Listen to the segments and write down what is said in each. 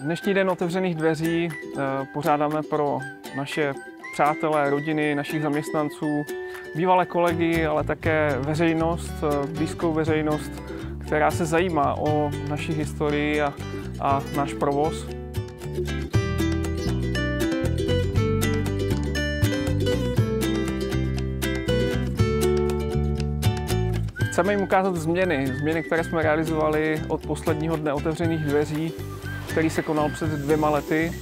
Dnešní den otevřených dveří pořádáme pro naše přátelé, rodiny, našich zaměstnanců, bývalé kolegy, ale také veřejnost, blízkou veřejnost, která se zajímá o naši historii a náš provoz. Chceme jim ukázat změny, které jsme realizovali od posledního dne otevřených dveří, který se konal před 2 lety.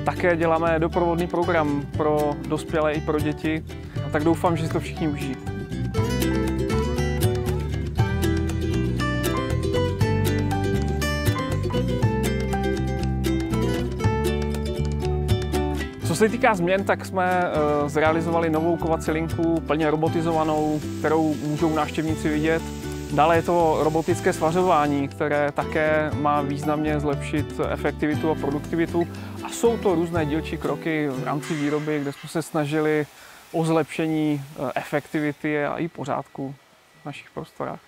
Také děláme doprovodný program pro dospělé i pro děti, tak doufám, že si to všichni užijí. Co se týká změn, tak jsme zrealizovali novou kovací linku, plně robotizovanou, kterou můžou návštěvníci vidět. Dále je to robotické svařování, které také má významně zlepšit efektivitu a produktivitu. A jsou to různé dílčí kroky v rámci výroby, kde jsme se snažili o zlepšení efektivity a i pořádku v našich prostorách.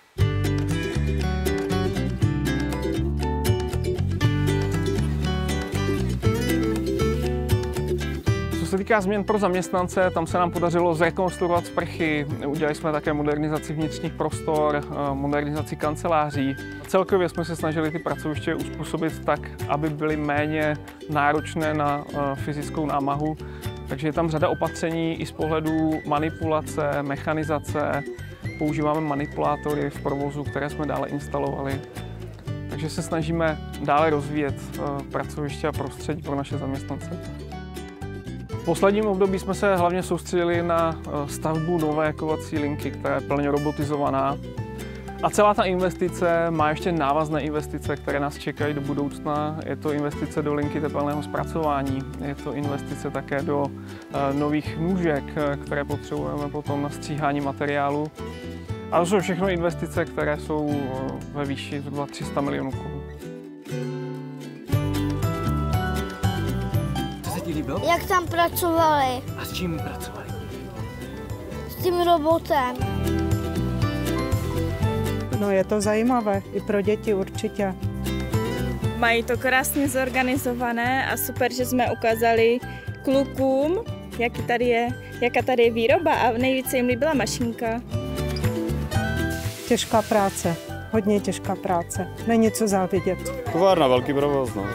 Co se týká změn pro zaměstnance, tam se nám podařilo zrekonstruovat sprchy, udělali jsme také modernizaci vnitřních prostor, modernizaci kanceláří. Celkově jsme se snažili ty pracoviště uspůsobit tak, aby byly méně náročné na fyzickou námahu. Takže je tam řada opatření i z pohledu manipulace, mechanizace. Používáme manipulátory v provozu, které jsme dále instalovali. Takže se snažíme dále rozvíjet pracoviště a prostředí pro naše zaměstnance. V posledním období jsme se hlavně soustředili na stavbu nové kovací linky, která je plně robotizovaná. A celá ta investice má ještě návazné investice, které nás čekají do budoucna. Je to investice do linky tepelného zpracování, je to investice také do nových nůžek, které potřebujeme potom na stříhání materiálu. A to jsou všechno investice, které jsou ve výši zhruba 300 milionů korun. Jak tam pracovali? A s čím pracovali? S tím robotem. No je to zajímavé, i pro děti určitě. Mají to krásně zorganizované a super, že jsme ukázali klukům, jaká tady je výroba a nejvíce jim líbila mašinka. Těžká práce, hodně těžká práce, není co závidět. Továrna, velký provoz, no.